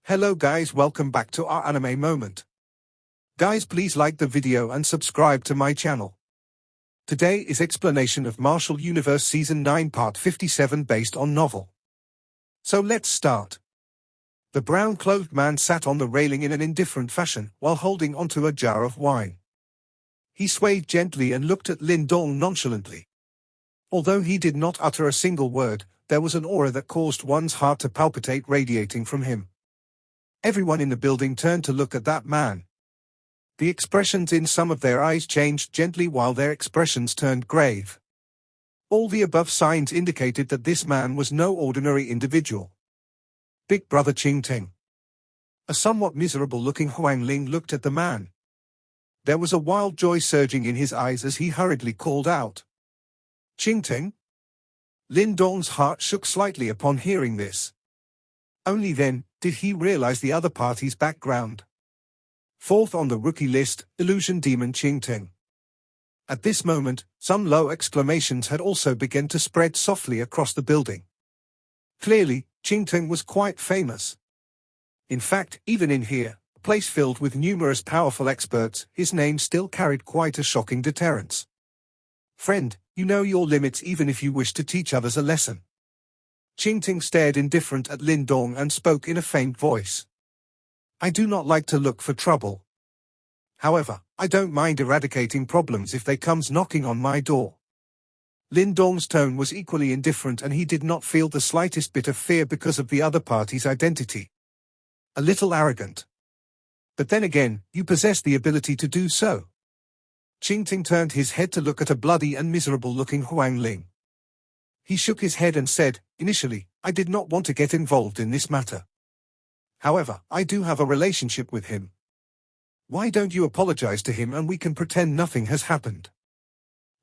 Hello guys, welcome back to our anime moment. Guys, please like the video and subscribe to my channel. Today is explanation of Martial Universe Season 9 Part 57 based on novel. So let's start. The brown-clothed man sat on the railing in an indifferent fashion while holding onto a jar of wine. He swayed gently and looked at Lin Dong nonchalantly. Although he did not utter a single word, there was an aura that caused one's heart to palpitate radiating from him. Everyone in the building turned to look at that man. The expressions in some of their eyes changed gently while their expressions turned grave. All the above signs indicated that this man was no ordinary individual. Big Brother Ching. A somewhat miserable-looking Huang Ling looked at the man. There was a wild joy surging in his eyes as he hurriedly called out, "Ching." Lin Dong's heart shook slightly upon hearing this. Only then did he realize the other party's background. Fourth on the rookie list, illusion demon Ching. At this moment, some low exclamations had also begun to spread softly across the building. Clearly, Ching was quite famous. In fact, even in here, a place filled with numerous powerful experts, his name still carried quite a shocking deterrence. Friend, you know your limits even if you wish to teach others a lesson. Ching stared indifferent at Lin Dong and spoke in a faint voice. I do not like to look for trouble. However, I don't mind eradicating problems if they comes knocking on my door. Lin Dong's tone was equally indifferent and he did not feel the slightest bit of fear because of the other party's identity. A little arrogant. But then again, you possess the ability to do so. Ching turned his head to look at a bloody and miserable-looking Huang Ling. He shook his head and said, "Initially, I did not want to get involved in this matter. However, I do have a relationship with him. Why don't you apologize to him and we can pretend nothing has happened?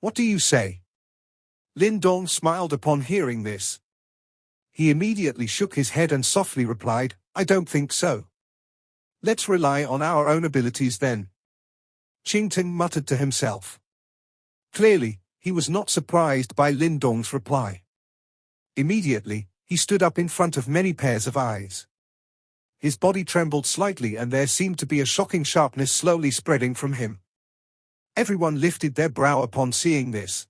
What do you say?" Lin Dong smiled upon hearing this. He immediately shook his head and softly replied, "I don't think so. Let's rely on our own abilities then." Ching muttered to himself. Clearly, he was not surprised by Lin Dong's reply. Immediately, he stood up in front of many pairs of eyes. His body trembled slightly and there seemed to be a shocking sharpness slowly spreading from him. Everyone lifted their brow upon seeing this.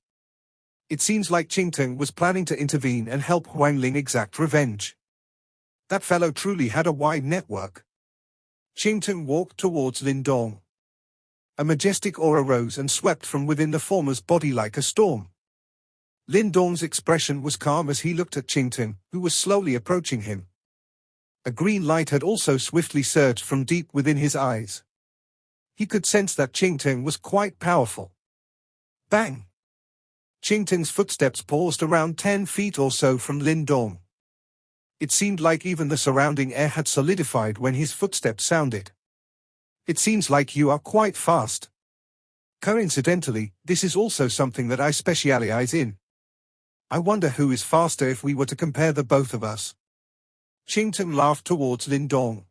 It seems like Ching was planning to intervene and help Huang Ling exact revenge. That fellow truly had a wide network. Ching walked towards Lin Dong. A majestic aura rose and swept from within the former's body like a storm. Lin Dong's expression was calm as he looked at Ching, who was slowly approaching him. A green light had also swiftly surged from deep within his eyes. He could sense that Ching was quite powerful. Bang! Ching footsteps paused around 10 feet or so from Lin Dong. It seemed like even the surrounding air had solidified when his footsteps sounded. It seems like you are quite fast. Coincidentally, this is also something that I specialize in. I wonder who is faster if we were to compare the both of us. Ching laughed towards Lin Dong.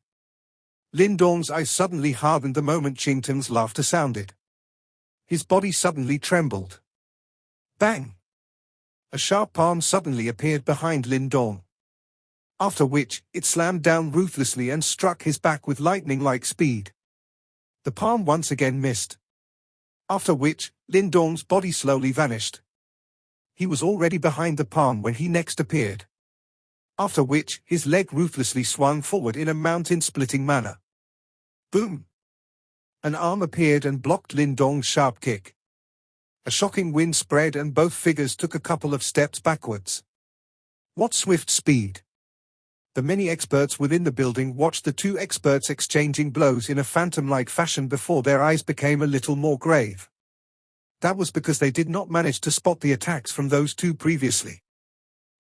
Lin Dong's eyes suddenly hardened the moment Ching laughter sounded. His body suddenly trembled. Bang! A sharp palm suddenly appeared behind Lin Dong. After which, it slammed down ruthlessly and struck his back with lightning-like speed. The palm once again missed. After which, Lin Dong's body slowly vanished. He was already behind the palm when he next appeared. After which, his leg ruthlessly swung forward in a mountain-splitting manner. Boom! An arm appeared and blocked Lin Dong's sharp kick. A shocking wind spread and both figures took a couple of steps backwards. What swift speed! The many experts within the building watched the two experts exchanging blows in a phantom-like fashion before their eyes became a little more grave. That was because they did not manage to spot the attacks from those two previously.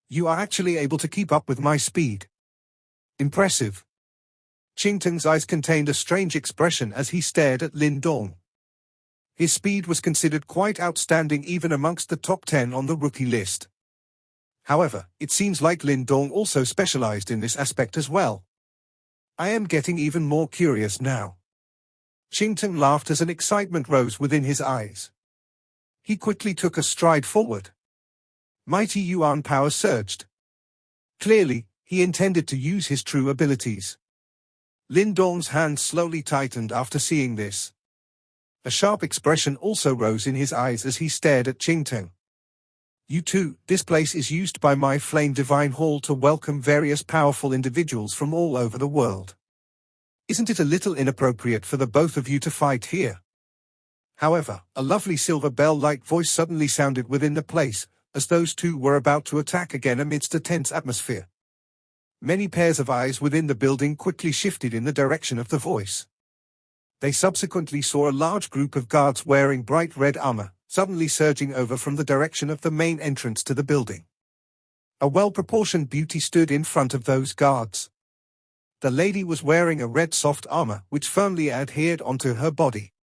You are actually able to keep up with my speed. Impressive. Ching eyes contained a strange expression as he stared at Lin Dong. His speed was considered quite outstanding even amongst the top 10 on the rookie list. However, it seems like Lin Dong also specialized in this aspect as well. I am getting even more curious now. Ching laughed as an excitement rose within his eyes. He quickly took a stride forward. Mighty Yuan power surged. Clearly, he intended to use his true abilities. Lin Dong's hand slowly tightened after seeing this. A sharp expression also rose in his eyes as he stared at Ching. You too, this place is used by my Flame Divine Hall to welcome various powerful individuals from all over the world. Isn't it a little inappropriate for the both of you to fight here? However, a lovely silver bell-like voice suddenly sounded within the place, as those two were about to attack again amidst a tense atmosphere. Many pairs of eyes within the building quickly shifted in the direction of the voice. They subsequently saw a large group of guards wearing bright red armor, suddenly surging over from the direction of the main entrance to the building. A well-proportioned beauty stood in front of those guards. The lady was wearing a red soft armor which firmly adhered onto her body.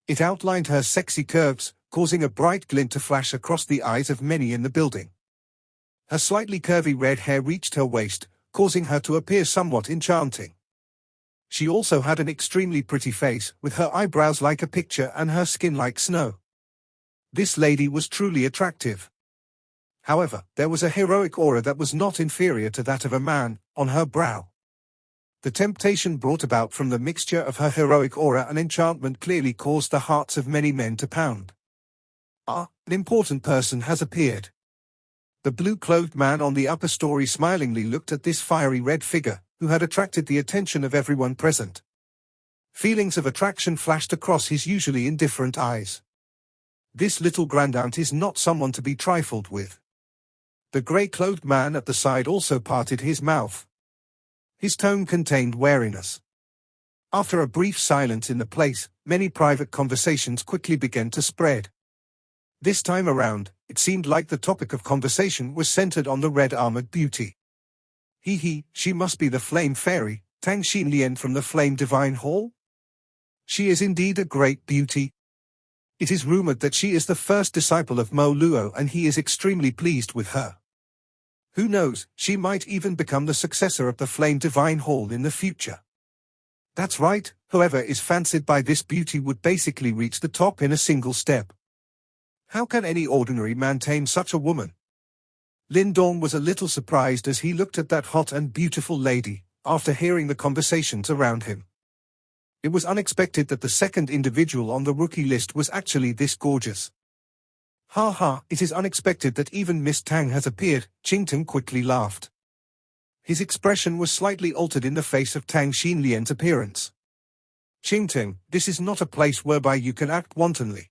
It outlined her sexy curves, causing a bright glint to flash across the eyes of many in the building. Her slightly curvy red hair reached her waist, causing her to appear somewhat enchanting. She also had an extremely pretty face, with her eyebrows like a picture and her skin like snow. This lady was truly attractive. However, there was a heroic aura that was not inferior to that of a man, on her brow. The temptation brought about from the mixture of her heroic aura and enchantment clearly caused the hearts of many men to pound. Ah, an important person has appeared. The blue-clothed man on the upper story smilingly looked at this fiery red figure, who had attracted the attention of everyone present. Feelings of attraction flashed across his usually indifferent eyes. This little grandaunt is not someone to be trifled with. The grey-clothed man at the side also parted his mouth. His tone contained wariness. After a brief silence in the place, many private conversations quickly began to spread. This time around, it seemed like the topic of conversation was centered on the red-armored beauty. She must be the Flame Fairy, Tang Xin from the Flame Divine Hall? She is indeed a great beauty. It is rumored that she is the first disciple of Mo Luo and he is extremely pleased with her. Who knows, she might even become the successor of the Flame Divine Hall in the future. That's right, whoever is fancied by this beauty would basically reach the top in a single step. How can any ordinary man tame such a woman? Lin Dong was a little surprised as he looked at that hot and beautiful lady, after hearing the conversations around him. It was unexpected that the second individual on the rookie list was actually this gorgeous. It is unexpected that even Miss Tang has appeared, Ching quickly laughed. His expression was slightly altered in the face of Tang Xinlian's appearance. Ching, this is not a place whereby you can act wantonly.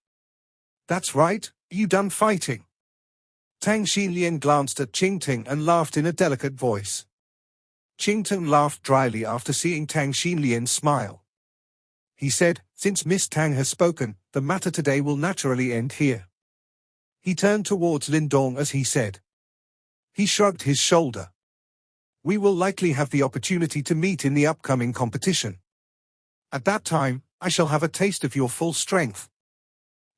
That's right, you done fighting? Tang Xinlian glanced at Ching and laughed in a delicate voice. Ching laughed dryly after seeing Tang Xinlian smile. He said, since Miss Tang has spoken, the matter today will naturally end here. He turned towards Lin Dong as he said. He shrugged his shoulder. We will likely have the opportunity to meet in the upcoming competition. At that time, I shall have a taste of your full strength.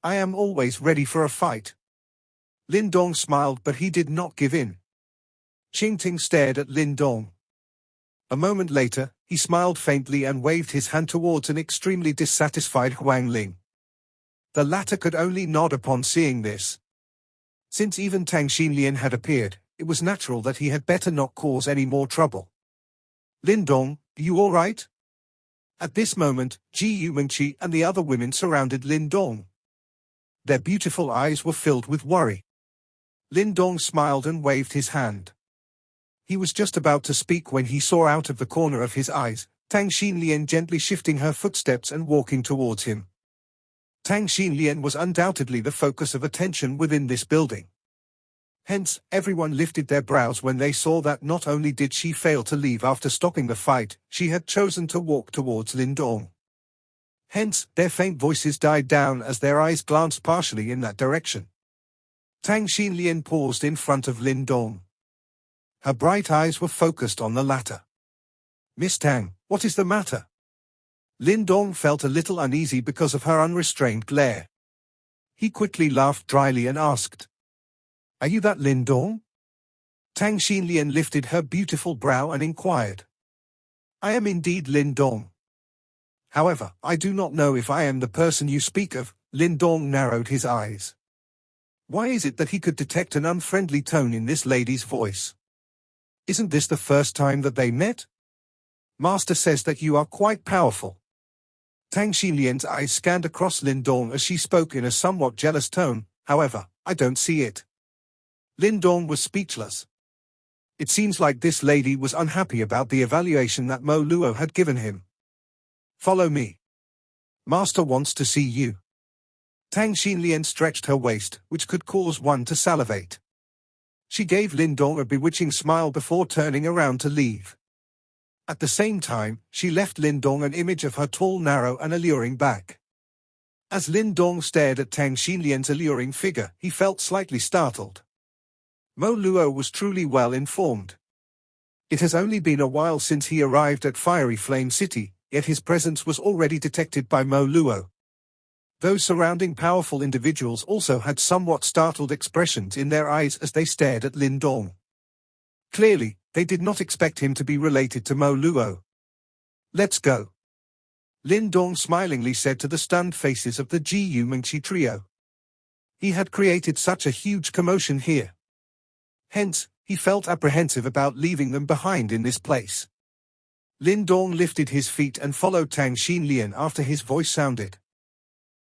I am always ready for a fight. Lin Dong smiled but he did not give in. Ching stared at Lin Dong. A moment later, he smiled faintly and waved his hand towards an extremely dissatisfied Huang Ling. The latter could only nod upon seeing this. Since even Tang Xinlian had appeared, it was natural that he had better not cause any more trouble. Lin Dong, you all right? At this moment, Ji Yumengqi and the other women surrounded Lin Dong. Their beautiful eyes were filled with worry. Lin Dong smiled and waved his hand. He was just about to speak when he saw out of the corner of his eyes, Tang Xinlian gently shifting her footsteps and walking towards him. Tang Xinlian was undoubtedly the focus of attention within this building. Hence, everyone lifted their brows when they saw that not only did she fail to leave after stopping the fight, she had chosen to walk towards Lin Dong. Hence, their faint voices died down as their eyes glanced partially in that direction. Tang Xinlian paused in front of Lin Dong. Her bright eyes were focused on the latter. Miss Tang, what is the matter? Lin Dong felt a little uneasy because of her unrestrained glare. He quickly laughed dryly and asked, Are you that Lin Dong? Tang Xinlian lifted her beautiful brow and inquired. I am indeed Lin Dong. However, I do not know if I am the person you speak of. Lin Dong narrowed his eyes. Why is it that he could detect an unfriendly tone in this lady's voice? Isn't this the first time that they met? Master says that you are quite powerful. Tang Xinlian's eyes scanned across Lin Dong as she spoke in a somewhat jealous tone. However, I don't see it. Lin Dong was speechless. It seems like this lady was unhappy about the evaluation that Mo Luo had given him. Follow me. Master wants to see you. Tang Xinlian stretched her waist, which could cause one to salivate. She gave Lin Dong a bewitching smile before turning around to leave. At the same time, she left Lin Dong an image of her tall, narrow and alluring back. As Lin Dong stared at Tang Xinlian's alluring figure, he felt slightly startled. Mo Luo was truly well informed. It has only been a while since he arrived at Fiery Flame City, yet his presence was already detected by Mo Luo. Those surrounding powerful individuals also had somewhat startled expressions in their eyes as they stared at Lin Dong. Clearly, they did not expect him to be related to Mo Luo. Let's go. Lin Dong smilingly said to the stunned faces of the Jiu Mengqi trio. He had created such a huge commotion here. Hence, he felt apprehensive about leaving them behind in this place. Lin Dong lifted his feet and followed Tang Xinlian after his voice sounded.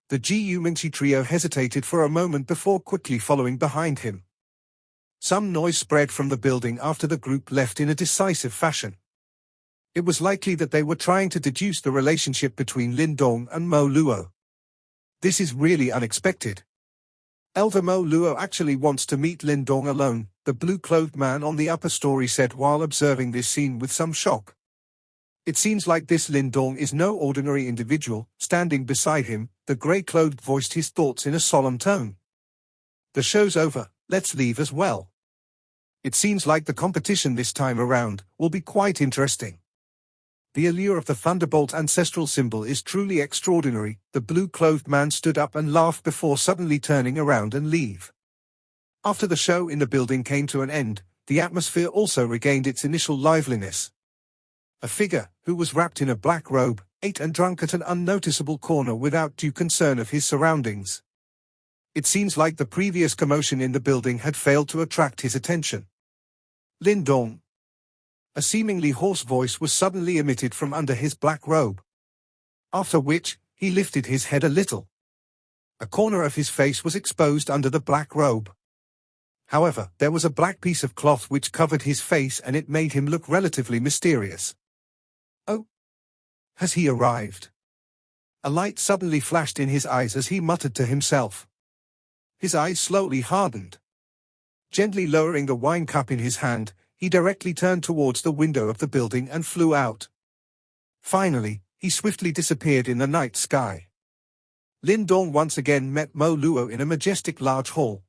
The Jiu Mengqi trio hesitated for a moment before quickly following behind him. Some noise spread from the building after the group left in a decisive fashion. It was likely that they were trying to deduce the relationship between Lin Dong and Mo Luo. This is really unexpected. Elder Mo Luo actually wants to meet Lin Dong alone, the blue-clothed man on the upper story said while observing this scene with some shock. It seems like this Lin Dong is no ordinary individual. Standing beside him, the grey-clothed voiced his thoughts in a solemn tone. The show's over, let's leave as well. It seems like the competition this time around will be quite interesting. The allure of the Thunderbolt ancestral symbol is truly extraordinary. The blue-clothed man stood up and laughed before suddenly turning around and leave. After the show in the building came to an end, the atmosphere also regained its initial liveliness. A figure, who was wrapped in a black robe, ate and drank at an unnoticeable corner without due concern of his surroundings. It seems like the previous commotion in the building had failed to attract his attention. Lin Dong. A seemingly hoarse voice was suddenly emitted from under his black robe. After which, he lifted his head a little. A corner of his face was exposed under the black robe. However, there was a black piece of cloth which covered his face and it made him look relatively mysterious. Oh? Has he arrived? A light suddenly flashed in his eyes as he muttered to himself. His eyes slowly hardened. Gently lowering the wine cup in his hand, he directly turned towards the window of the building and flew out. Finally, he swiftly disappeared in the night sky. Lin Dong once again met Mo Luo in a majestic large hall.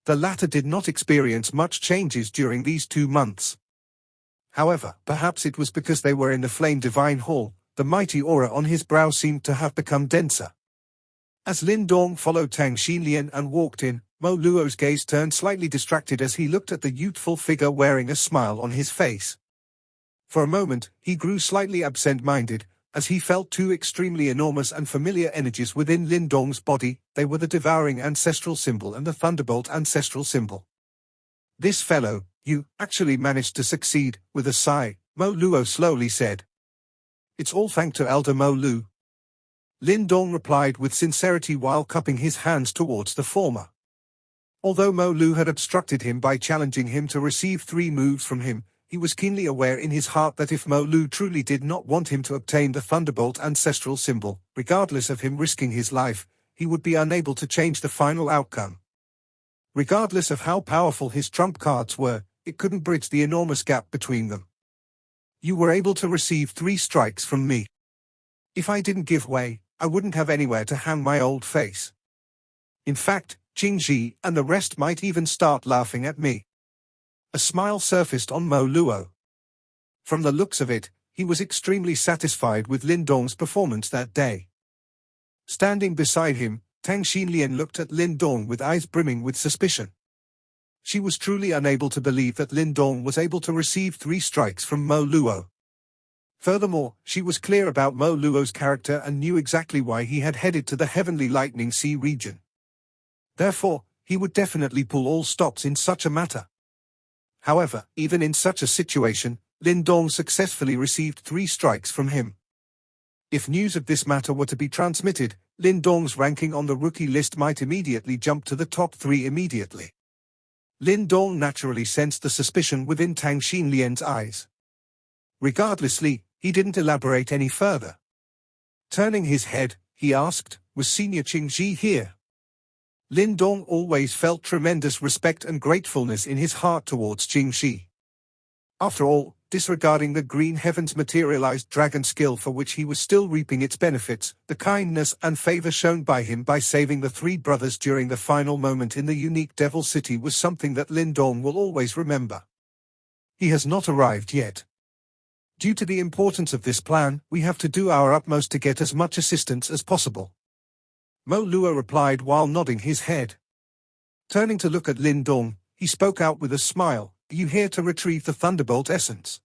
The latter did not experience much changes during these 2 months. However, perhaps it was because they were in the Flame Divine Hall, the mighty aura on his brow seemed to have become denser. As Lin Dong followed Tang Xinlian and walked in, Mo Luo's gaze turned slightly distracted as he looked at the youthful figure wearing a smile on his face. For a moment, he grew slightly absent-minded, as he felt two extremely enormous and familiar energies within Lin Dong's body. They were the devouring ancestral symbol and the thunderbolt ancestral symbol. This fellow, you actually managed to succeed. With a sigh, Mo Luo slowly said. It's all thanks to Elder Mo Luo. Lin Dong replied with sincerity while cupping his hands towards the former. Although Mo Luo had obstructed him by challenging him to receive 3 moves from him, he was keenly aware in his heart that if Mo Luo truly did not want him to obtain the Thunderbolt ancestral symbol, regardless of him risking his life, he would be unable to change the final outcome. Regardless of how powerful his trump cards were, it couldn't bridge the enormous gap between them. You were able to receive 3 strikes from me. If I didn't give way, I wouldn't have anywhere to hang my old face. In fact, Ching and the rest might even start laughing at me. A smile surfaced on Mo Luo. From the looks of it, he was extremely satisfied with Lin Dong's performance that day. Standing beside him, Tang Xinlian looked at Lin Dong with eyes brimming with suspicion. She was truly unable to believe that Lin Dong was able to receive 3 strikes from Mo Luo. Furthermore, she was clear about Mo Luo's character and knew exactly why he had headed to the Heavenly Lightning Sea region. Therefore, he would definitely pull all stops in such a matter. However, even in such a situation, Lin Dong successfully received 3 strikes from him. If news of this matter were to be transmitted, Lin Dong's ranking on the rookie list might immediately jump to the top 3 immediately. Lin Dong naturally sensed the suspicion within Tang Xinlian's eyes. Regardlessly, he didn't elaborate any further. Turning his head, he asked, "Was Senior Ching here?" Lin Dong always felt tremendous respect and gratefulness in his heart towards Ching. After all, disregarding the green heavens materialized dragon skill for which he was still reaping its benefits, the kindness and favor shown by him by saving the 3 brothers during the final moment in the unique Devil City was something that Lin Dong will always remember. He has not arrived yet. Due to the importance of this plan, we have to do our utmost to get as much assistance as possible. Mo Luo replied while nodding his head. Turning to look at Lin Dong, he spoke out with a smile, "Are you here to retrieve the Thunderbolt essence?"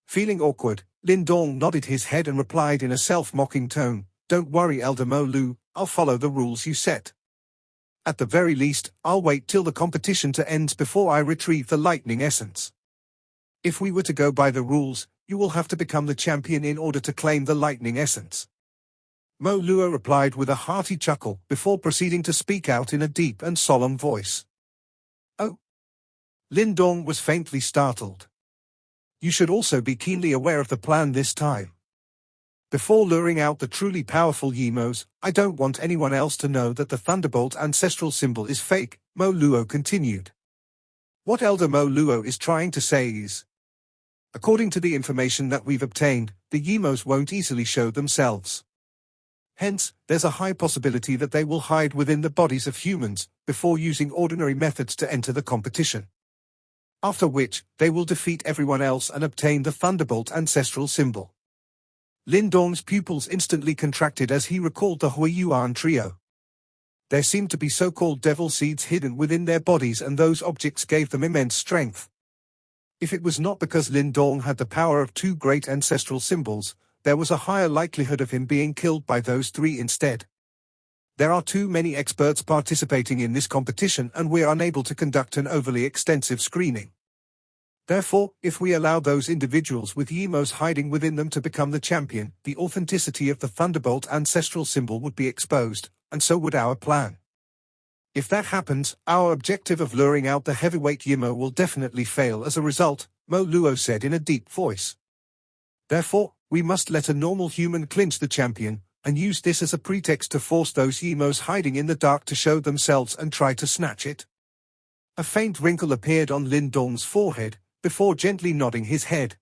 Feeling awkward, Lin Dong nodded his head and replied in a self-mocking tone, "Don't worry, Elder Mo Luo, I'll follow the rules you set. At the very least, I'll wait till the competition ends before I retrieve the lightning essence. If we were to go by the rules, you will have to become the champion in order to claim the lightning essence." Mo Luo replied with a hearty chuckle before proceeding to speak out in a deep and solemn voice. "Oh." Lin Dong was faintly startled. "You should also be keenly aware of the plan this time. Before luring out the truly powerful Yimos, I don't want anyone else to know that the Thunderbolt ancestral symbol is fake," Mo Luo continued. "What Elder Mo Luo is trying to say is, according to the information that we've obtained, the Yimos won't easily show themselves. Hence, there's a high possibility that they will hide within the bodies of humans, before using ordinary methods to enter the competition. After which, they will defeat everyone else and obtain the Thunderbolt ancestral symbol." Lin Dong's pupils instantly contracted as he recalled the Huiyuan trio. There seemed to be so-called devil seeds hidden within their bodies, and those objects gave them immense strength. If it was not because Lin Dong had the power of 2 great ancestral symbols, there was a higher likelihood of him being killed by those 3 instead. There are too many experts participating in this competition, and we're unable to conduct an overly extensive screening. Therefore, if we allow those individuals with Yimos hiding within them to become the champion, the authenticity of the Thunderbolt ancestral symbol would be exposed, and so would our plan. If that happens, our objective of luring out the heavyweight Yimo will definitely fail as a result, Mo Luo said in a deep voice. Therefore, we must let a normal human clinch the champion, and use this as a pretext to force those Yimos hiding in the dark to show themselves and try to snatch it. A faint wrinkle appeared on Lin Dong's forehead, before gently nodding his head.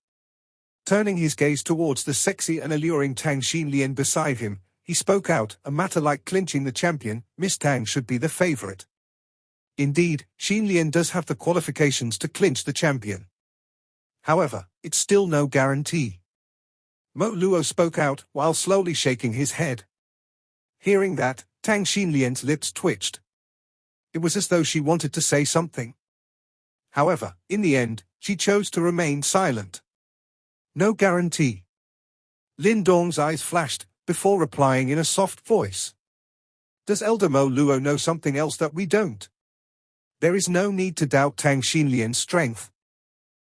Turning his gaze towards the sexy and alluring Tang Xinlian beside him, he spoke out, "A matter like clinching the champion, Miss Tang should be the favorite. Indeed, Xinlian does have the qualifications to clinch the champion. However, it's still no guarantee." Mo Luo spoke out, while slowly shaking his head. Hearing that, Tang Xinlian's lips twitched. It was as though she wanted to say something. However, in the end, she chose to remain silent. "No guarantee." Lin Dong's eyes flashed, before replying in a soft voice. "Does Elder Mo Luo know something else that we don't?" There is no need to doubt Tang Xinlian's strength.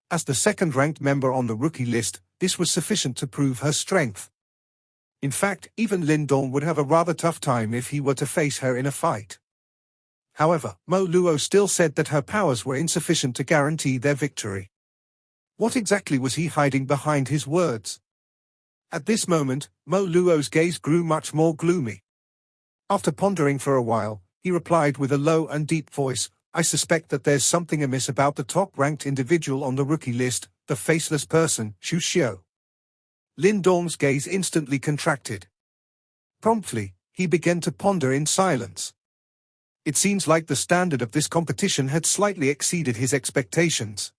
As the second-ranked member on the rookie list, this was sufficient to prove her strength. In fact, even Lin Dong would have a rather tough time if he were to face her in a fight. However, Mo Luo still said that her powers were insufficient to guarantee their victory. What exactly was he hiding behind his words? At this moment, Mo Luo's gaze grew much more gloomy. After pondering for a while, he replied with a low and deep voice, "I suspect that there's something amiss about the top-ranked individual on the rookie list, the faceless person, Xu Xiu." Lin Dong's gaze instantly contracted. Promptly, he began to ponder in silence. It seems like the standard of this competition had slightly exceeded his expectations.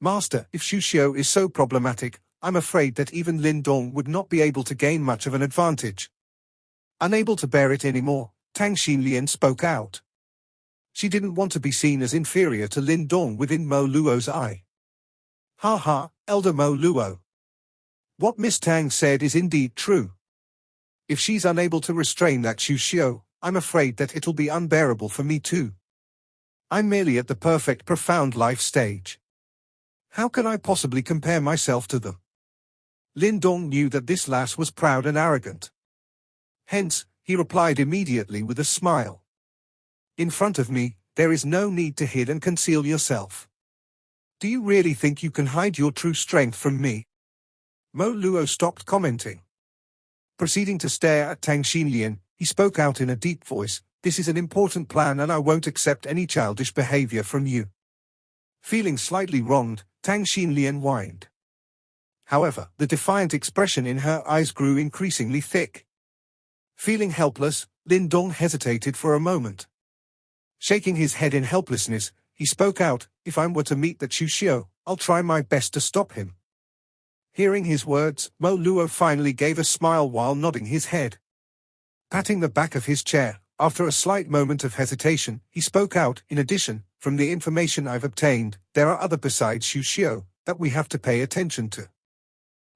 "Master, if Xu Xiu is so problematic, I'm afraid that even Lin Dong would not be able to gain much of an advantage." Unable to bear it anymore, Tang Xinlian spoke out. She didn't want to be seen as inferior to Lin Dong within Mo Luo's eye. "Ha ha, Elder Mo Luo. What Miss Tang said is indeed true. If she's unable to restrain that Xu Xiu, I'm afraid that it'll be unbearable for me too. I'm merely at the perfect profound life stage. How can I possibly compare myself to them? Lin Dong knew that this lass was proud and arrogant. Hence, he replied immediately with a smile. In front of me, there is no need to hide and conceal yourself. Do you really think you can hide your true strength from me? Mo Luo stopped commenting. Proceeding to stare at Tang Xin, he spoke out in a deep voice, "This is an important plan and I won't accept any childish behavior from you." Feeling slightly wronged, Tang Xin whined. However, the defiant expression in her eyes grew increasingly thick. Feeling helpless, Lin Dong hesitated for a moment. Shaking his head in helplessness, he spoke out, "If I were to meet the Chu Xiu, I'll try my best to stop him." Hearing his words, Mo Luo finally gave a smile while nodding his head. Patting the back of his chair, after a slight moment of hesitation, he spoke out, "In addition, from the information I've obtained, there are other besides Chu Xiu that we have to pay attention to.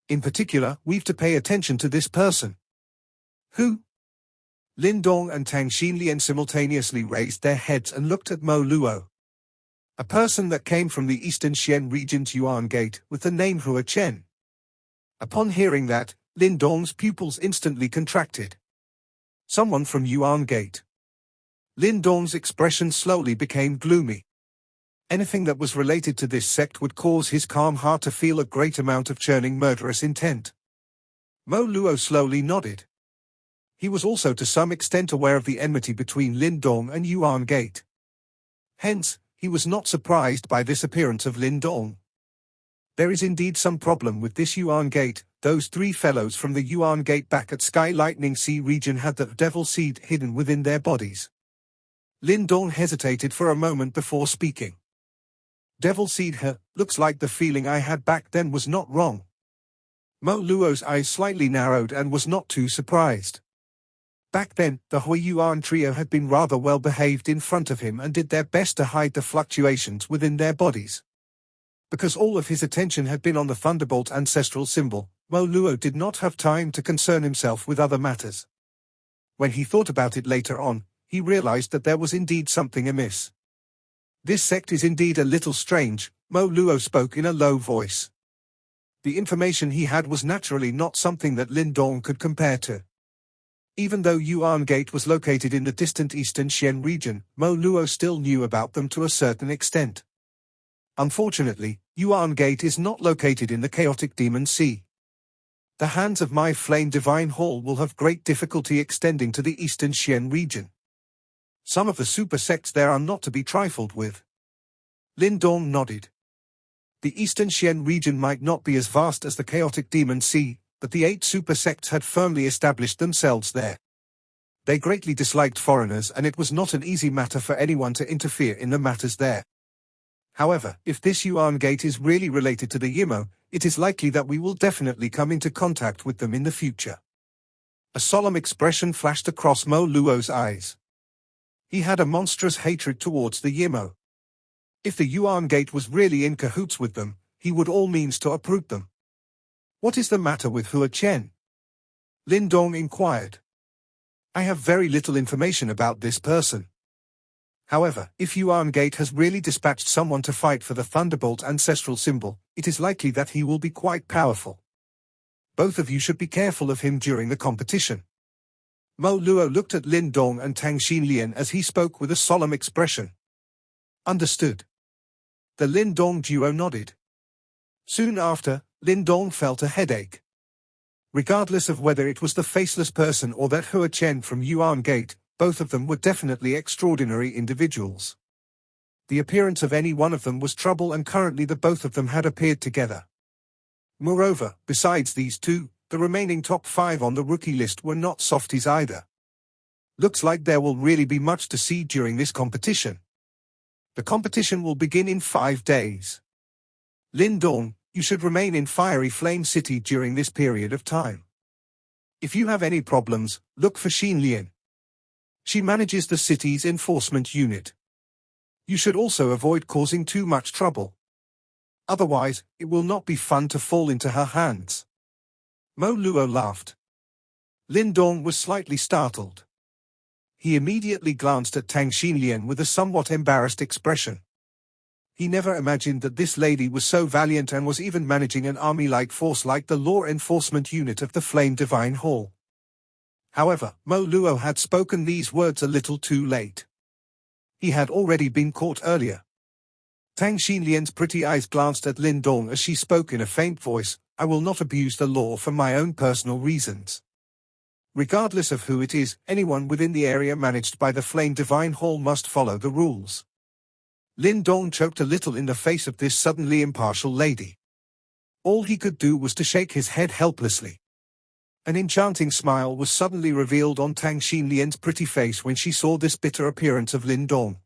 In particular, we've to pay attention to this person." "Who?" Lin Dong and Tang Xin simultaneously raised their heads and looked at Mo Luo. "A person that came from the Eastern Xian region's Yuan Gate with the name Hua Chen." Upon hearing that, Lin Dong's pupils instantly contracted. "Someone from Yuan Gate." Lin Dong's expression slowly became gloomy. Anything that was related to this sect would cause his calm heart to feel a great amount of churning murderous intent. Mo Luo slowly nodded. He was also to some extent aware of the enmity between Lin Dong and Yuan Gate. Hence, he was not surprised by this appearance of Lin Dong. There is indeed some problem with this Yuan Gate. Those three fellows from the Yuan Gate back at Sky Lightning Sea region had the devil seed hidden within their bodies. Lin Dong hesitated for a moment before speaking. "Devil seed, looks like the feeling I had back then was not wrong." Mo Luo's eyes slightly narrowed and was not too surprised. Back then, the Huiyuan trio had been rather well behaved in front of him and did their best to hide the fluctuations within their bodies. Because all of his attention had been on the Thunderbolt ancestral symbol, Mo Luo did not have time to concern himself with other matters. When he thought about it later on, he realized that there was indeed something amiss. "This sect is indeed a little strange," Mo Luo spoke in a low voice. The information he had was naturally not something that Lin Dong could compare to. Even though Yuan Gate was located in the distant Eastern Xian region, Mo Luo still knew about them to a certain extent. Unfortunately, Yuan Gate is not located in the chaotic Demon Sea. The hands of my Flame Divine Hall will have great difficulty extending to the Eastern Xian region. Some of the super sects there are not to be trifled with. Lin Dong nodded. The Eastern Xian region might not be as vast as the chaotic Demon Sea, but the 8 super sects had firmly established themselves there. They greatly disliked foreigners and it was not an easy matter for anyone to interfere in the matters there. However, if this Yuan Gate is really related to the Yimo, it is likely that we will definitely come into contact with them in the future. A solemn expression flashed across Mo Luo's eyes. He had a monstrous hatred towards the Yimo. If the Yuan Gate was really in cahoots with them, he would all means to uproot them. "What is the matter with Hua Chen?" Lin Dong inquired. "I have very little information about this person. However, if Yuan Gate has really dispatched someone to fight for the Thunderbolt ancestral symbol, it is likely that he will be quite powerful. Both of you should be careful of him during the competition." Mo Luo looked at Lin Dong and Tang Xin as he spoke with a solemn expression. "Understood." The Lin Dong duo nodded. Soon after, Lin Dong felt a headache. Regardless of whether it was the faceless person or that Hua Chen from Yuan Gate, both of them were definitely extraordinary individuals. The appearance of any one of them was trouble and currently the both of them had appeared together. Moreover, besides these two, the remaining top 5 on the rookie list were not softies either. Looks like there will really be much to see during this competition. The competition will begin in 5 days. Lin Dong, you should remain in Fiery Flame City during this period of time. If you have any problems, look for Xin Lian. She manages the city's enforcement unit. You should also avoid causing too much trouble. Otherwise, it will not be fun to fall into her hands. Mo Luo laughed. Lin Dong was slightly startled. He immediately glanced at Tang Xin with a somewhat embarrassed expression. He never imagined that this lady was so valiant and was even managing an army-like force like the law enforcement unit of the Flame Divine Hall. However, Mo Luo had spoken these words a little too late. He had already been caught earlier. Tang Xinlian's pretty eyes glanced at Lin Dong as she spoke in a faint voice, "I will not abuse the law for my own personal reasons. Regardless of who it is, anyone within the area managed by the Flame Divine Hall must follow the rules." Lin Dong choked a little in the face of this suddenly impartial lady. All he could do was to shake his head helplessly. An enchanting smile was suddenly revealed on Tang Xinlian's pretty face when she saw this bitter appearance of Lin Dong.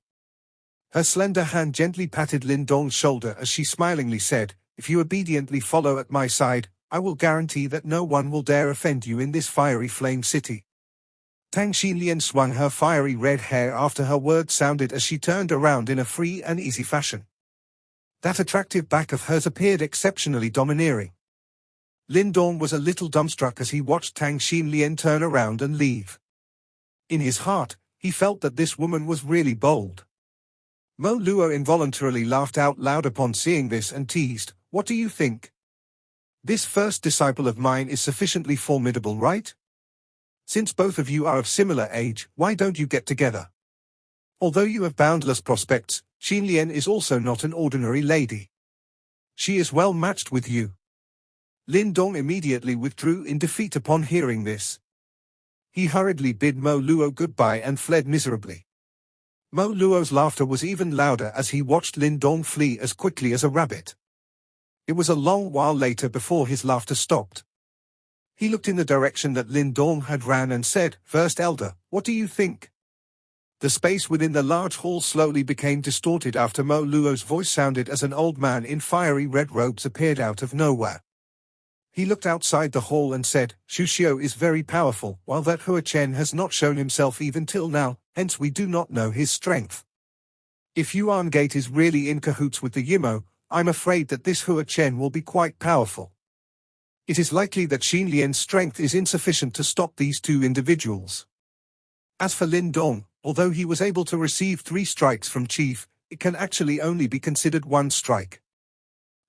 Her slender hand gently patted Lin Dong's shoulder as she smilingly said, "If you obediently follow at my side, I will guarantee that no one will dare offend you in this fiery flame city." Tang Xinlian swung her fiery red hair after her words sounded as she turned around in a free and easy fashion. That attractive back of hers appeared exceptionally domineering. Lin Dong was a little dumbstruck as he watched Tang Xinlian turn around and leave. In his heart, he felt that this woman was really bold. Mo Luo involuntarily laughed out loud upon seeing this and teased, "What do you think? This first disciple of mine is sufficiently formidable, right? Since both of you are of similar age, why don't you get together? Although you have boundless prospects, Xinlian is also not an ordinary lady. She is well matched with you." Lin Dong immediately withdrew in defeat upon hearing this. He hurriedly bid Mo Luo goodbye and fled miserably. Mo Luo's laughter was even louder as he watched Lin Dong flee as quickly as a rabbit. It was a long while later before his laughter stopped. He looked in the direction that Lin Dong had ran and said, "First Elder, what do you think?" The space within the large hall slowly became distorted after Mo Luo's voice sounded as an old man in fiery red robes appeared out of nowhere. He looked outside the hall and said, "Xu Xiu is very powerful, while that Hua Chen has not shown himself even till now, hence we do not know his strength. If Yuan Gate is really in cahoots with the Yimo, I'm afraid that this Hua Chen will be quite powerful. It is likely that Xinlian's strength is insufficient to stop these two individuals." As for Lin Dong, although he was able to receive 3 strikes from Chief, it can actually only be considered 1 strike.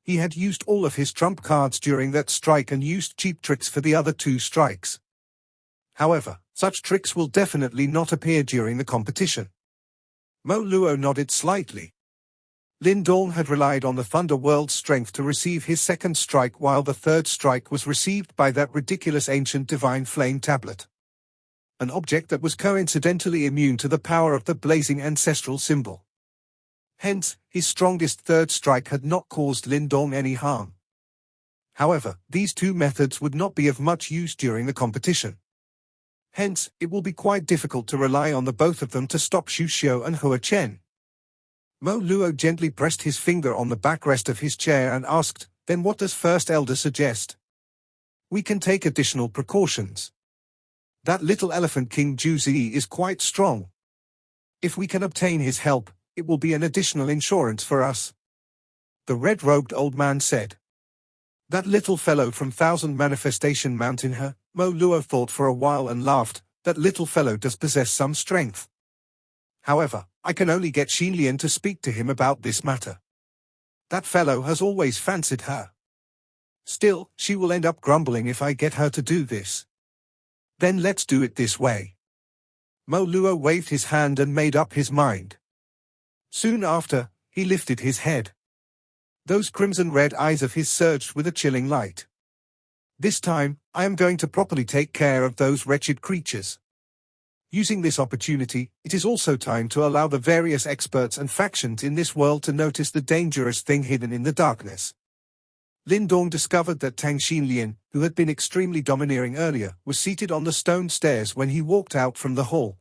He had used all of his trump cards during that strike and used cheap tricks for the other 2 strikes. However, such tricks will definitely not appear during the competition. Mo Luo nodded slightly. Lin Dong had relied on the Thunder World's strength to receive his 2nd strike, while the 3rd strike was received by that ridiculous ancient divine flame tablet. An object that was coincidentally immune to the power of the blazing ancestral symbol. Hence, his strongest 3rd strike had not caused Lin Dong any harm. However, these 2 methods would not be of much use during the competition. Hence, it will be quite difficult to rely on the both of them to stop Xu Xiu and Hua Chen. Mo Luo gently pressed his finger on the backrest of his chair and asked, "Then what does First Elder suggest?" "We can take additional precautions. That little elephant King Juzi is quite strong. If we can obtain his help, it will be an additional insurance for us," the red-robed old man said. "That little fellow from Thousand Manifestation Mountain," Mo Luo thought for a while and laughed, "that little fellow does possess some strength. However, I can only get Xinlian to speak to him about this matter. That fellow has always fancied her. Still, she will end up grumbling if I get her to do this. Then let's do it this way." Mo Luo waved his hand and made up his mind. Soon after, he lifted his head. Those crimson-red eyes of his surged with a chilling light. "This time, I am going to properly take care of those wretched creatures. Using this opportunity, it is also time to allow the various experts and factions in this world to notice the dangerous thing hidden in the darkness." Lin Dong discovered that Tang Xinlian, who had been extremely domineering earlier, was seated on the stone stairs when he walked out from the hall.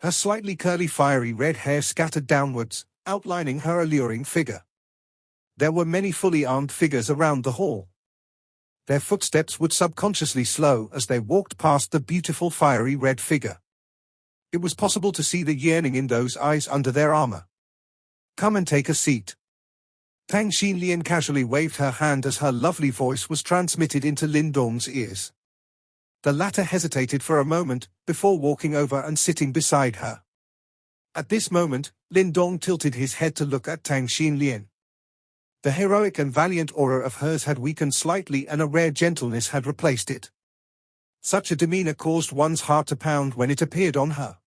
Her slightly curly fiery red hair scattered downwards, outlining her alluring figure. There were many fully armed figures around the hall. Their footsteps would subconsciously slow as they walked past the beautiful fiery red figure. It was possible to see the yearning in those eyes under their armor. "Come and take a seat." Tang Xinlian casually waved her hand as her lovely voice was transmitted into Lin Dong's ears. The latter hesitated for a moment, before walking over and sitting beside her. At this moment, Lin Dong tilted his head to look at Tang Xin. The heroic and valiant aura of hers had weakened slightly and a rare gentleness had replaced it. Such a demeanor caused one's heart to pound when it appeared on her.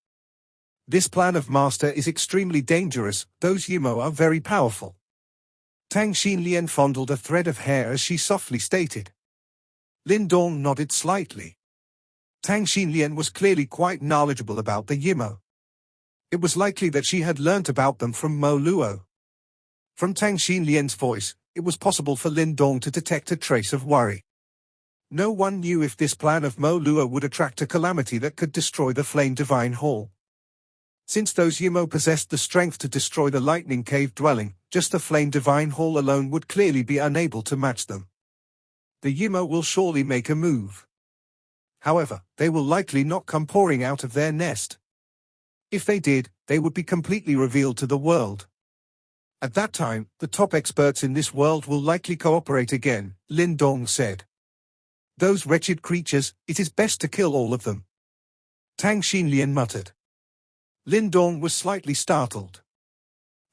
This plan of master is extremely dangerous, those Yimo are very powerful. Tang Xin fondled a thread of hair as she softly stated. Lin Dong nodded slightly. Tang Xin was clearly quite knowledgeable about the Yimo. It was likely that she had learnt about them from Mo Luo. From Tang Xin's voice, it was possible for Lin Dong to detect a trace of worry. No one knew if this plan of Mo Luo would attract a calamity that could destroy the Flame Divine Hall. Since those Yimo possessed the strength to destroy the Lightning Cave dwelling, just the Flame Divine Hall alone would clearly be unable to match them. The Yimo will surely make a move. However, they will likely not come pouring out of their nest. If they did, they would be completely revealed to the world. At that time, the top experts in this world will likely cooperate again, Lin Dong said. Those wretched creatures, it is best to kill all of them. Tang Xin muttered. Lin Dong was slightly startled.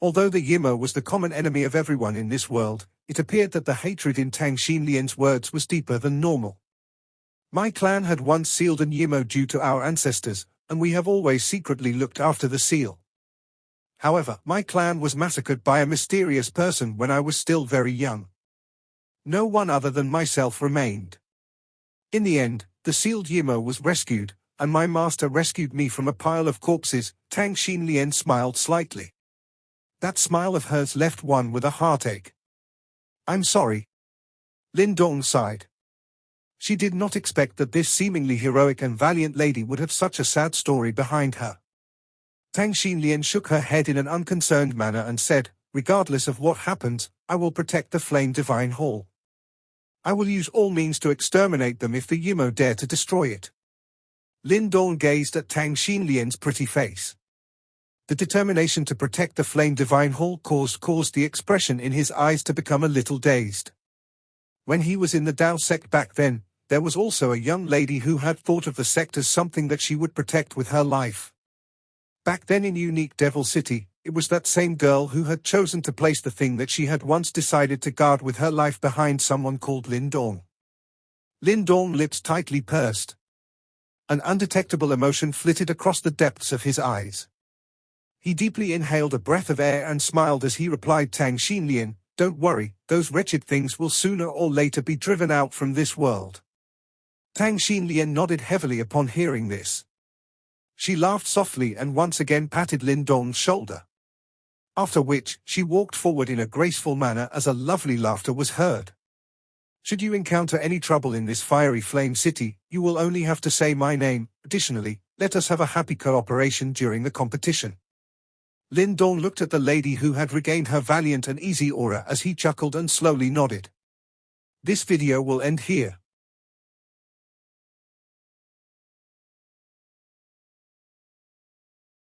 Although the Yimo was the common enemy of everyone in this world, it appeared that the hatred in Tang Xin's words was deeper than normal. My clan had once sealed an Yimo due to our ancestors, and we have always secretly looked after the seal. However, my clan was massacred by a mysterious person when I was still very young. No one other than myself remained. In the end, the sealed Yimo was rescued, and my master rescued me from a pile of corpses. Tang Xin smiled slightly. That smile of hers left one with a heartache. I'm sorry. Lin Dong sighed. She did not expect that this seemingly heroic and valiant lady would have such a sad story behind her. Tang Xin shook her head in an unconcerned manner and said, regardless of what happens, I will protect the Flame Divine Hall. I will use all means to exterminate them if the Yimo dare to destroy it. Lin Dong gazed at Tang Xin's pretty face. The determination to protect the Flame Divine Hall caused the expression in his eyes to become a little dazed. When he was in the Dao sect back then, there was also a young lady who had thought of the sect as something that she would protect with her life. Back then in Unique Devil City, it was that same girl who had chosen to place the thing that she had once decided to guard with her life behind someone called Lin Dong. Lin Dong's lips tightly pursed. An undetectable emotion flitted across the depths of his eyes. He deeply inhaled a breath of air and smiled as he replied, Tang Xin, don't worry, those wretched things will sooner or later be driven out from this world. Tang Xin nodded heavily upon hearing this. She laughed softly and once again patted Lin Dong's shoulder. After which, she walked forward in a graceful manner as a lovely laughter was heard. Should you encounter any trouble in this fiery flame city, you will only have to say my name. Additionally, let us have a happy cooperation during the competition. Lin Dong looked at the lady who had regained her valiant and easy aura as he chuckled and slowly nodded. This video will end here.